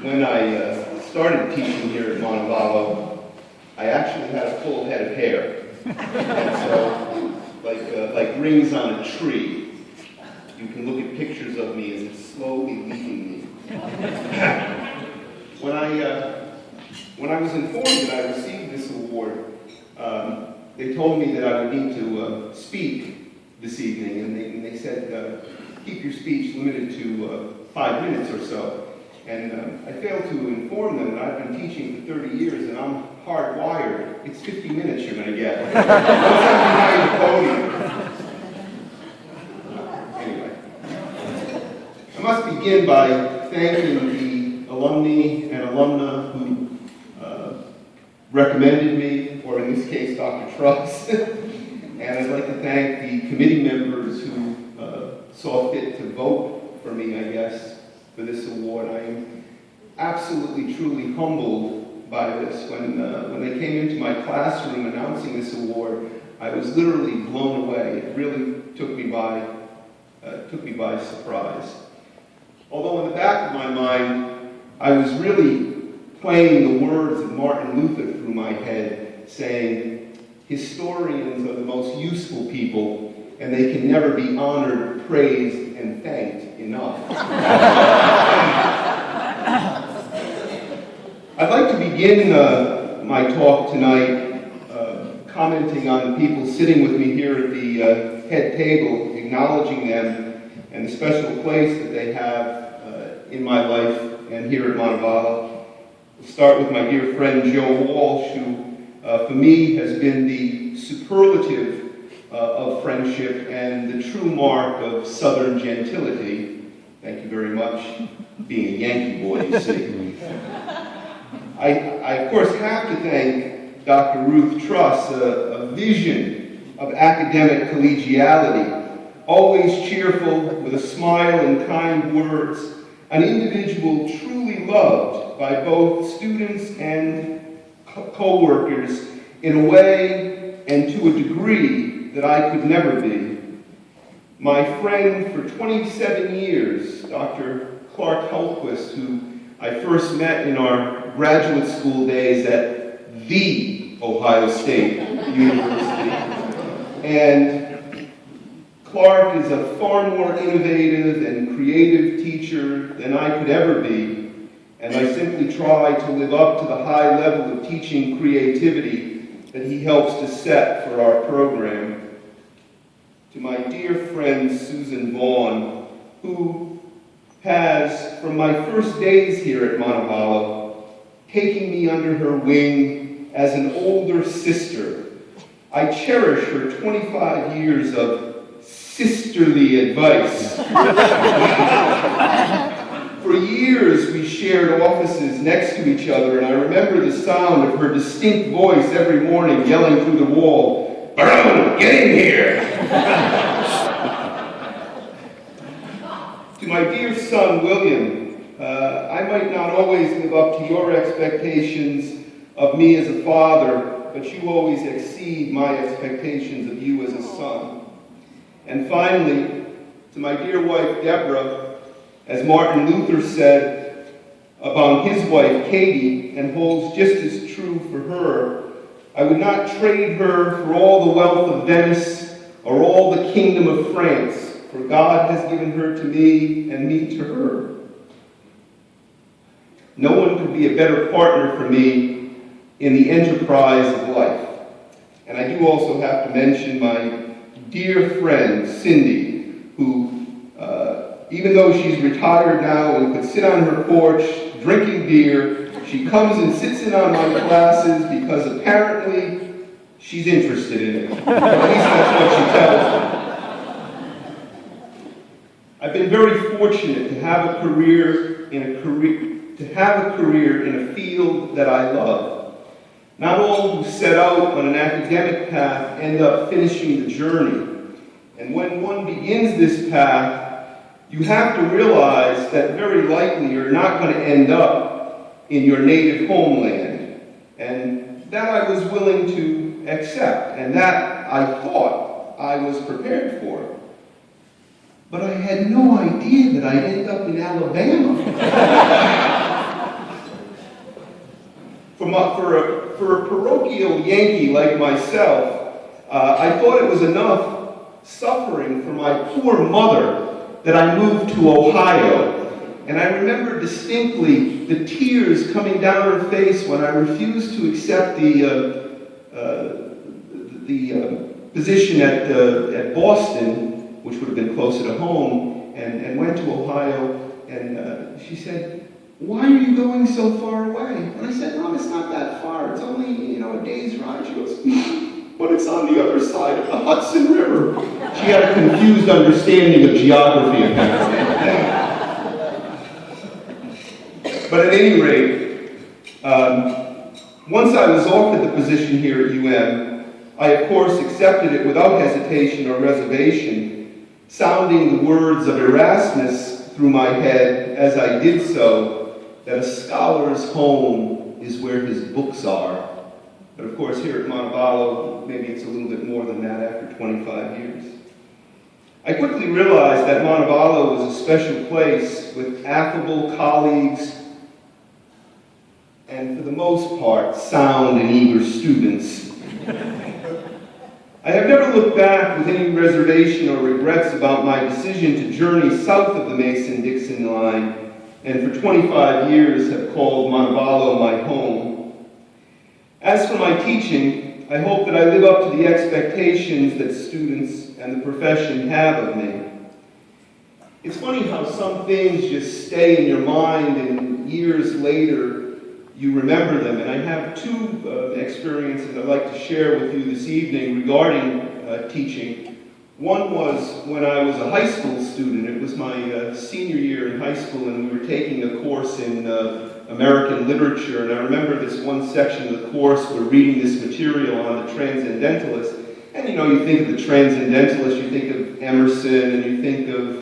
When I started teaching here at Montevallo, I actually had a full head of hair. And so, like rings on a tree, you can look at pictures of me as it's slowly leaving me. When I was informed that I received this award, they told me that I would need to speak this evening, and they said, keep your speech limited to 5 minutes or so. And I failed to inform them that I've been teaching for 30 years and I'm hardwired. It's 50 minutes you're going to get. What's up behind the podium? Anyway. I must begin by thanking the alumni and alumna who recommended me, or in this case, Dr. Truss. And I'd like to thank the committee members who saw fit to vote for me, I guess, for this award. I am absolutely, truly humbled by this. When they came into my classroom announcing this award, I was literally blown away. It really took me by surprise. Although in the back of my mind, I was really playing the words of Martin Luther through my head, saying, historians are the most useful people, and they can never be honored, praised, and thanked enough. I'd like to begin my talk tonight commenting on the people sitting with me here at the head table, acknowledging them and the special place that they have in my life and here at Montevallo. We'll start with my dear friend Joe Walsh, who for me has been the superlative of friendship and the true mark of Southern gentility. Thank you very much. Being a Yankee boy, you see. I of course have to thank Dr. Ruth Truss, a vision of academic collegiality, always cheerful, with a smile and kind words, an individual truly loved by both students and co-workers in a way and to a degree that I could never be. My friend for 27 years, Dr. Clark.hultquist, who I first met in our graduate school days at the Ohio State University. And Clark is a far more innovative and creative teacher than I could ever be, and I simply try to live up to the high level of teaching creativity that he helps to set for our program. To my dear friend Susan Vaughn, who has, from my first days here at Montevallo, taken me under her wing as an older sister. I cherish her 25 years of sisterly advice. For years we shared offices next to each other, and I remember the sound of her distinct voice every morning yelling through the wall, "Barone, get in here!" To my dear son, William, I might not always live up to your expectations of me as a father, but you always exceed my expectations of you as a son. And finally, to my dear wife, Deborah, as Martin Luther said about his wife, Katie, and holds just as true for her, I would not trade her for all the wealth of Venice or all the kingdom of France, for God has given her to me and me to her. No one could be a better partner for me in the enterprise of life. And I do also have to mention my dear friend, Cindy, who, even though she's retired now and could sit on her porch drinking beer, she comes and sits in on my classes because apparently she's interested in it. Or at least that's what she tells me. I've been very fortunate to have a career in a field that I love. Not all who set out on an academic path end up finishing the journey. And when one begins this path, you have to realize that very likely you're not going to end up in your native homeland. And that I was willing to accept, and that I thought I was prepared for. But I had no idea that I'd end up in Alabama. For a parochial Yankee like myself, I thought it was enough suffering for my poor mother that I moved to Ohio. And I remember distinctly the tears coming down her face when I refused to accept the position at Boston, which would have been closer to home, and went to Ohio. And she said, "Why are you going so far away?" And I said, "Mom, it's not that far. It's only, a day's ride." She goes, "But it's on the other side of the Hudson River." She had a confused understanding of geography, apparently. But at any rate, once I was offered the position here at UM, I of course accepted it without hesitation or reservation, sounding the words of Erasmus through my head as I did so, that a scholar's home is where his books are. But of course here at Montevallo, maybe it's a little bit more than that after 25 years. I quickly realized that Montevallo was a special place with affable colleagues and for the most part, sound and eager students. I have never looked back with any reservation or regrets about my decision to journey south of the Mason-Dixon line, and for 25 years have called Montevallo my home. As for my teaching, I hope that I live up to the expectations that students and the profession have of me. It's funny how some things just stay in your mind and years later you remember them, and I have two experiences I'd like to share with you this evening regarding teaching. One was when I was a high school student. It was my senior year in high school, and we were taking a course in American literature, and I remember this one section of the course, we're reading this material on the Transcendentalist, and you think of the Transcendentalist, you think of Emerson, and you think of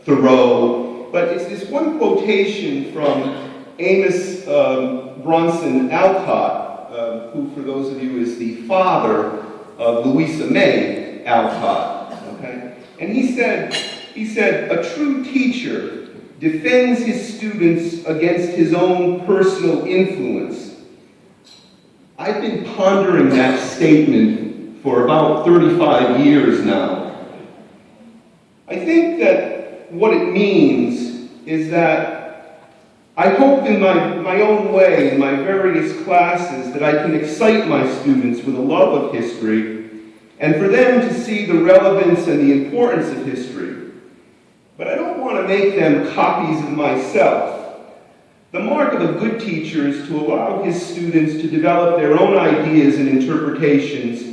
Thoreau, but it's this one quotation from Amos Bronson Alcott, who, for those of you, is the father of Louisa May Alcott. Okay, and he said, "A true teacher defends his students against his own personal influence." I've been pondering that statement for about 35 years now. I think that what it means is that I hope in my own way, in my various classes, that I can excite my students with a love of history and for them to see the relevance and the importance of history. But I don't want to make them copies of myself. The mark of a good teacher is to allow his students to develop their own ideas and interpretations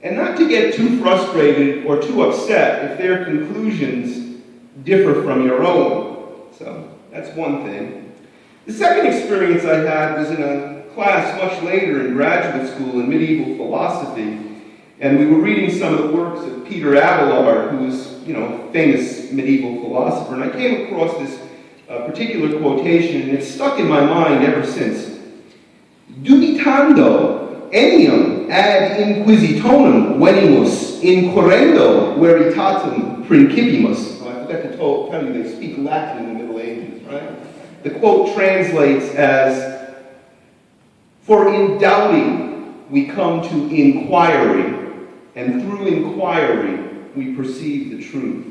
and not to get too frustrated or too upset if their conclusions differ from your own. So that's one thing. The second experience I had was in a class much later in graduate school in medieval philosophy, and we were reading some of the works of Peter Abelard, who was, a famous medieval philosopher, and I came across this particular quotation, and it's stuck in my mind ever since. "Dubitando eniam ad inquisitionem venimus, inquirendo veritatem principimus." Oh, I forgot to tell you, they speak Latin in the Middle Ages, right? The quote translates as, "For in doubting we come to inquiry, and through inquiry we perceive the truth."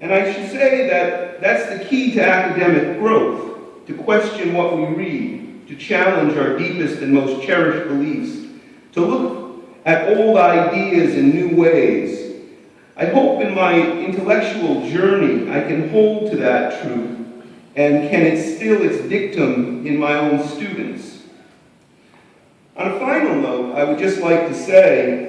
And I should say that that's the key to academic growth, to question what we read, to challenge our deepest and most cherished beliefs, to look at old ideas in new ways. I hope in my intellectual journey I can hold to that truth and can instill its dictum in my own students. On a final note, I would just like to say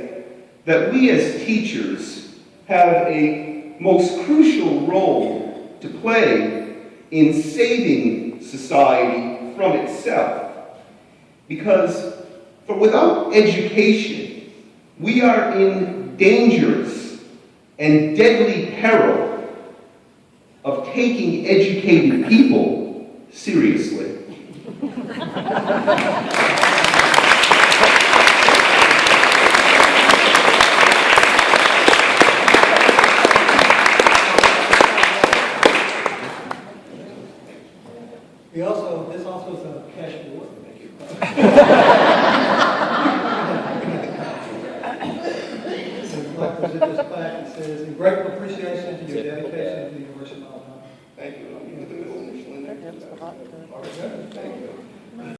that we as teachers have a most crucial role to play in saving society from itself. Because without education, we are in dangerous and deadly peril of taking educated people seriously. This also is a cash award. Thank you. Like present this plaque, it says, in grateful appreciation to your dedication to the University of Alabama. Thank you. I'll be in the middle initially. Thank you.